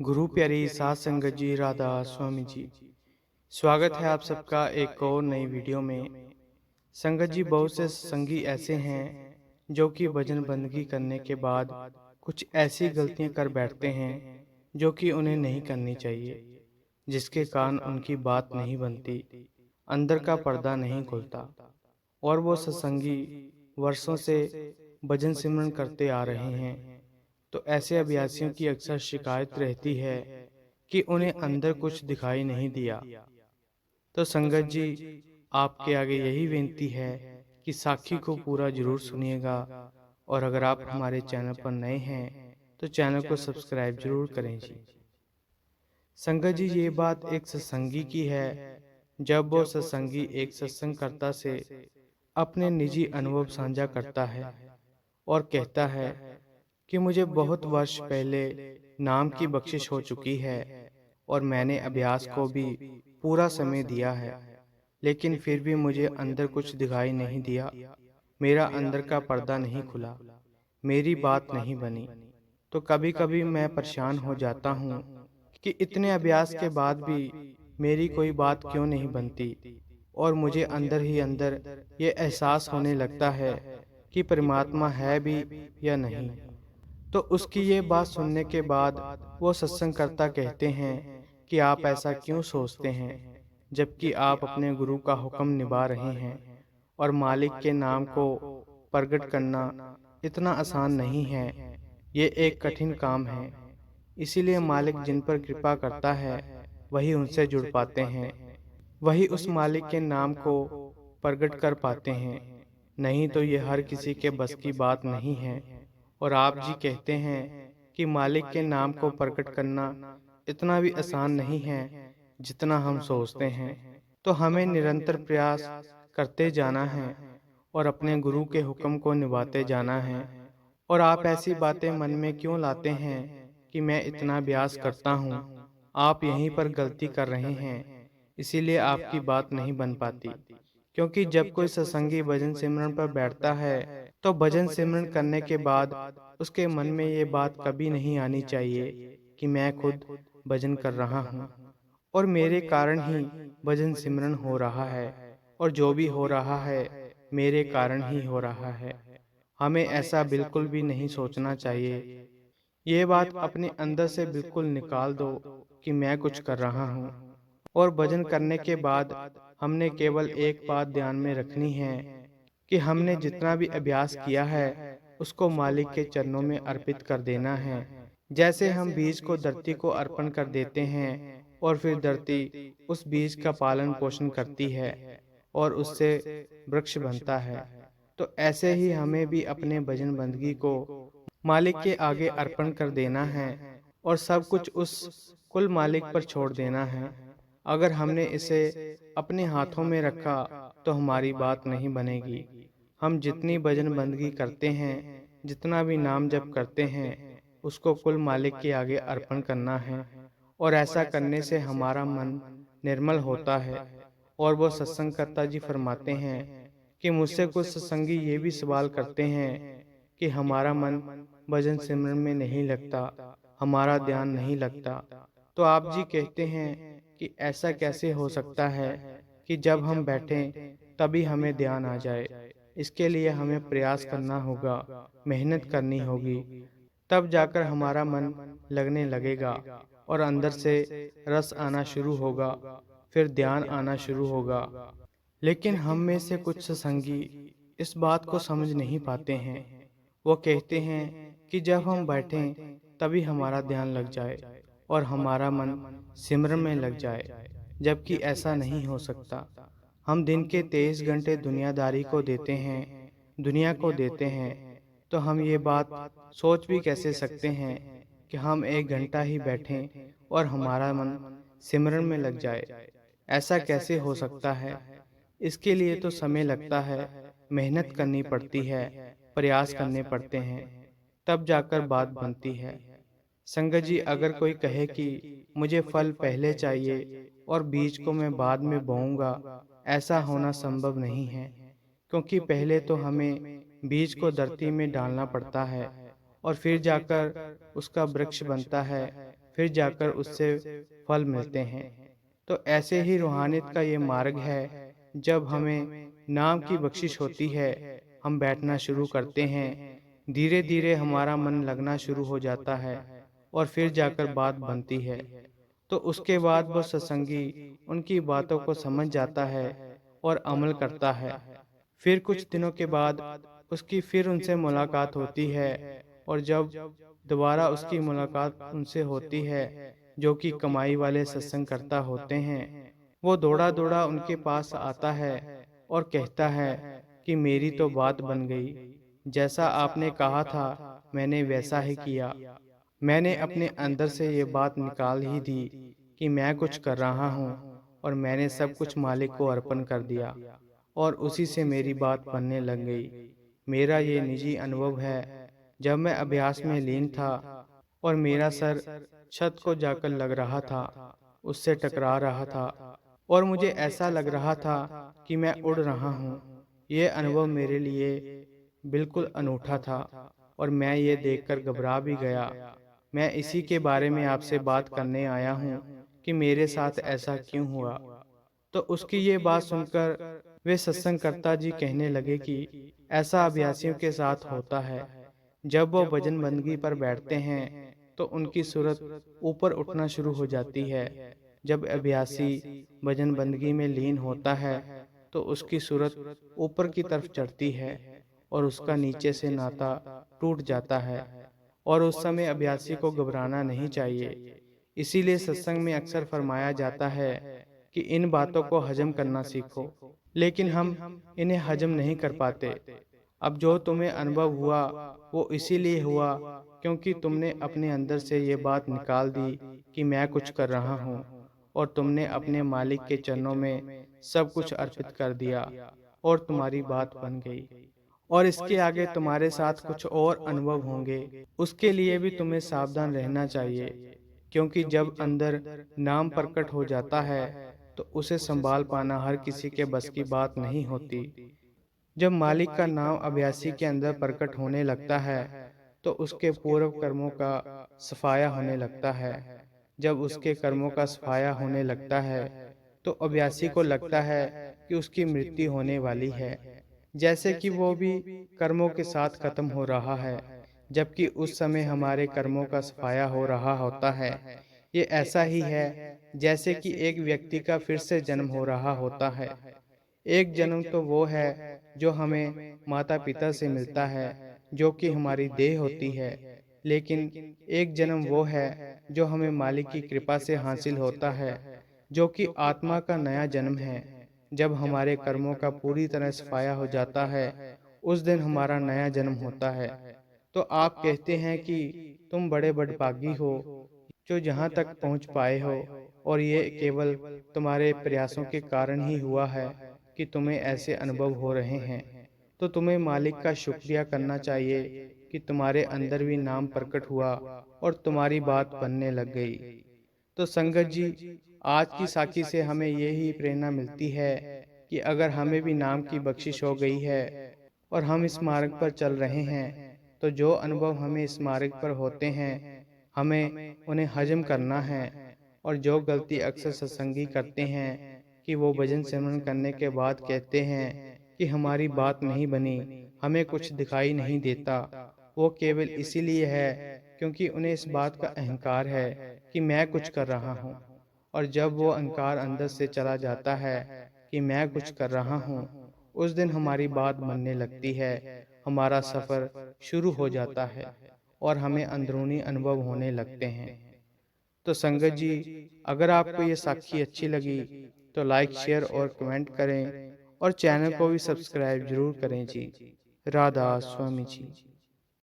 गुरु प्यारी सात संगत जी, राधा स्वामी जी। स्वागत है आप सबका एक और नई वीडियो में। संगत जी, बहुत से संगी ऐसे हैं जो कि भजन बंदगी करने के बाद कुछ ऐसी गलतियां कर बैठते हैं जो कि उन्हें नहीं करनी चाहिए, जिसके कारण उनकी बात नहीं बनती, अंदर का पर्दा नहीं खुलता। और वो सत्संगी वर्षों से भजन सिमरन करते आ रहे हैं, तो ऐसे अभ्यासियों की अक्सर शिकायत रहती है कि उन्हें अंदर कुछ दिखाई नहीं दिया। तो संगत जी, आपके आगे यही विनती है कि साखी को पूरा जरूर सुनिएगा। और अगर आप हमारे चैनल पर नए हैं तो चैनल को सब्सक्राइब जरूर करें जी। संगत जी, ये बात एक सत्संगी की है। जब वो सत्संगी एक सत्संगकर्ता से अपने निजी अनुभव साझा करता है और कहता है कि मुझे बहुत वर्ष पहले नाम की बख्शिश हो चुकी है और मैंने अभ्यास को भी पूरा समय दिया है, लेकिन फिर भी मुझे अंदर कुछ दिखाई नहीं दिया। मेरा अंदर का पर्दा नहीं खुला, मेरी बात नहीं बनी। तो कभी कभी मैं परेशान हो जाता हूँ कि इतने अभ्यास के बाद भी मेरी कोई बात क्यों नहीं बनती, और मुझे अंदर ही अंदर ये एहसास होने लगता है कि परमात्मा है भी या नहीं। तो उसकी ये बात सुनने के बाद वो सत्संगकर्ता कहते हैं कि आप ऐसा क्यों सोचते हैं, जबकि आप अपने गुरु का हुक्म निभा रहे हैं। और मालिक के नाम को प्रकट करना इतना आसान नहीं है, ये एक कठिन काम है। इसीलिए मालिक जिन पर कृपा करता है वही उनसे जुड़ पाते हैं, वही उस मालिक के नाम को प्रकट कर पाते हैं। नहीं तो ये हर किसी के बस की बात नहीं है। और आप जी कहते हैं कि मालिक के नाम को प्रकट करना इतना भी आसान नहीं है जितना हम सोचते हैं। तो हमें निरंतर प्रयास करते जाना है और अपने गुरु के हुक्म को निभाते जाना है। और आप ऐसी बातें मन में क्यों लाते हैं कि मैं इतना अभ्यास करता हूँ, आप यहीं पर गलती कर रहे हैं, इसीलिए आपकी बात नहीं बन पाती। क्योंकि जब कोई सत्संगी भजन सिमरन पर बैठता है तो भजन सिमरन करने के बाद उसके मन में ये बात कभी नहीं आनी चाहिए कि मैं खुद भजन कर रहा हूँ और मेरे कारण ही भजन सिमरन हो रहा है, और जो भी हो रहा है मेरे कारण ही हो रहा है। हमें ऐसा बिल्कुल भी नहीं सोचना चाहिए। ये बात अपने अंदर से बिल्कुल निकाल दो कि मैं कुछ कर रहा हूँ। और भजन करने के बाद हमने केवल एक बात ध्यान में रखनी है कि हमने जितना भी अभ्यास किया है उसको मालिक के चरणों में अर्पित कर देना है। जैसे हम बीज को धरती को अर्पण कर देते हैं और फिर धरती उस बीज का पालन पोषण करती है और उससे वृक्ष बनता है, तो ऐसे ही हमें भी अपने भजन बंदगी को मालिक के आगे अर्पण कर देना है और सब कुछ उस कुल मालिक पर छोड़ देना है। अगर हमने इसे अपने हाथों में रखा तो हमारी बात नहीं बनेगी। हम जितनी भजन बंदगी करते हैं, जितना भी नाम जप करते हैं, उसको कुल मालिक के आगे अर्पण करना है। और ऐसा करने से हमारा मन निर्मल होता है। और वो सत्संगकर्ता जी फरमाते हैं कि मुझसे कुछ सत्संगी ये भी सवाल करते हैं कि हमारा मन भजन सिमरन में नहीं लगता, हमारा ध्यान नहीं लगता। तो आप जी कहते हैं कि ऐसा कैसे हो सकता है कि जब हम बैठें तभी हमें ध्यान आ जाए। इसके लिए हमें प्रयास करना होगा, मेहनत करनी होगी, तब जाकर हमारा मन लगने लगेगा और अंदर से रस आना शुरू होगा, फिर ध्यान आना शुरू होगा। लेकिन हम में से कुछ सत्संगी इस बात को समझ नहीं पाते हैं। वो कहते हैं कि जब हम बैठें तभी हमारा ध्यान लग जाए और हमारा मन सिमरन में लग जाए, जबकि ऐसा नहीं हो सकता। हम दिन के 23 घंटे दुनियादारी को देते हैं, दुनिया को देते हैं, तो हम ये बात सोच भी कैसे सकते हैं कि हम 1 घंटा ही बैठें और हमारा मन सिमरन में लग जाए। ऐसा कैसे हो सकता है? इसके लिए तो समय लगता है, मेहनत करनी पड़ती है, प्रयास करने पड़ते हैं, तब जाकर बात बनती है। संगत जी, अगर कोई कहे कि मुझे फल पहले चाहिए और बीज को मैं बाद में बोऊंगा, ऐसा होना संभव नहीं है। क्योंकि पहले तो हमें बीज को धरती में डालना पड़ता है और फिर जाकर उसका वृक्ष बनता है, फिर जाकर उससे फल मिलते हैं। तो ऐसे ही रूहानियत का ये मार्ग है। जब हमें नाम की बख्शिश होती है, हम बैठना शुरू करते हैं, धीरे धीरे हमारा मन लगना शुरू हो जाता है और फिर जाकर बात बनती है। तो उसके बाद वो सत्संगी उनकी बातों को समझ जाता है और अमल करता है। फिर कुछ दिनों के बाद उसकी फिर उनसे मुलाकात होती है, और जब दोबारा उसकी मुलाकात उनसे होती है जो कि कमाई वाले सत्संगकर्ता होते हैं, वो दौड़ा दौड़ा उनके पास आता है और कहता है कि मेरी तो बात बन गई, जैसा आपने कहा था मैंने वैसा ही किया। मैंने अपने अंदर से ये बात निकाल ही दी कि मैं कुछ कर रहा हूँ, और मैंने सब कुछ मालिक को अर्पण कर दिया, और उसी से मेरी बात बनने लग गई। मेरा ये निजी अनुभव है। जब मैं अभ्यास में लीन था और मेरा सर छत को जाकर लग रहा था, उससे टकरा रहा था, और मुझे ऐसा लग रहा था कि मैं उड़ रहा हूँ। ये अनुभव मेरे लिए बिल्कुल अनूठा था, और मैं ये देखकर घबरा भी गया। मैं इसी के बारे में आपसे बात करने आया हूँ कि मेरे साथ ऐसा क्यों हुआ। तो उसकी ये बात सुनकर वे सत्संगकर्ता जी कहने लगे कि ऐसा अभ्यासियों के साथ होता है। जब वो भजन बंदगी पर बैठते हैं तो उनकी सूरत ऊपर उठना शुरू हो जाती है। जब अभ्यासी भजन बंदगी में लीन होता है तो उसकी सूरत ऊपर की तरफ चढ़ती है और उसका नीचे से नाता टूट जाता है, और उस समय अभ्यासी को घबराना नहीं चाहिए। इसीलिए सत्संग में अक्सर फरमाया जाता है कि इन बातों को हजम करना सीखो, लेकिन हम इन्हें हजम नहीं कर पाते। अब जो तुम्हें अनुभव हुआ वो इसीलिए हुआ क्योंकि तुमने अपने अंदर से ये बात निकाल दी कि मैं कुछ कर रहा हूँ, और तुमने अपने मालिक के चरणों में सब कुछ अर्पित कर दिया, और तुम्हारी बात बन गई। और इसके आगे तुम्हारे साथ कुछ और अनुभव होंगे, उसके लिए भी तुम्हें सावधान रहना चाहिए, क्योंकि जब अंदर नाम प्रकट हो जाता है तो उसे संभाल पाना हर किसी के बस की बात नहीं होती। जब मालिक का नाम अभ्यासी के अंदर प्रकट होने लगता है तो उसके पूर्व कर्मों का सफाया होने लगता है। जब उसके कर्मों का सफाया होने लगता है तो अभ्यासी को लगता है कि उसकी मृत्यु होने वाली है, जैसे कि वो भी कर्मों के साथ खत्म हो रहा है, जबकि उस समय हमारे कर्मों का सफाया हो रहा होता है। ये ऐसा ही है जैसे कि एक व्यक्ति का फिर से जन्म हो रहा होता है। एक जन्म तो वो है जो हमें माता पिता से मिलता है, जो कि हमारी देह होती है, लेकिन एक जन्म वो है जो हमें मालिक की कृपा से हासिल होता है, जो कि आत्मा का नया जन्म है। जब हमारे कर्मों का पूरी तरह सफाया हो जाता है, उस दिन हमारा नया जन्म होता है। तो आप कहते हैं कि तुम बड़े बड़भागी हो जो यहाँ तक पहुँच पाए हो, और ये केवल तुम्हारे प्रयासों के कारण ही हुआ है कि तुम्हें ऐसे अनुभव हो रहे हैं। तो तुम्हें मालिक का शुक्रिया करना चाहिए कि तुम्हारे अंदर भी नाम प्रकट हुआ और तुम्हारी बात बनने लग गई। तो संगत जी, आज की साखी से हमें ये ही प्रेरणा मिलती है कि अगर हमें भी नाम की बख्शिश हो गई है और हम इस मार्ग पर चल रहे हैं, तो जो अनुभव हमें इस मार्ग पर होते हैं हमें उन्हें हजम करना है। और जो गलती अक्सर सत्संगी करते हैं कि वो भजन सिमरन करने के बाद कहते हैं कि हमारी बात नहीं बनी, हमें कुछ दिखाई नहीं देता, वो केवल इसीलिए है क्योंकि उन्हें इस बात का अहंकार है कि मैं कुछ कर रहा हूँ। और जब वो अहंकार अंदर से चला जाता है कि मैं कुछ कर रहा हूँ, उस दिन हमारी बात बनने लगती है, हमारा सफ़र शुरू हो जाता है और हमें अंदरूनी अनुभव होने लगते हैं। तो संगत जी, अगर आपको ये साखी अच्छी लगी तो लाइक शेयर और कमेंट करें, और चैनल को भी सब्सक्राइब जरूर करें जी। राधा स्वामी जी।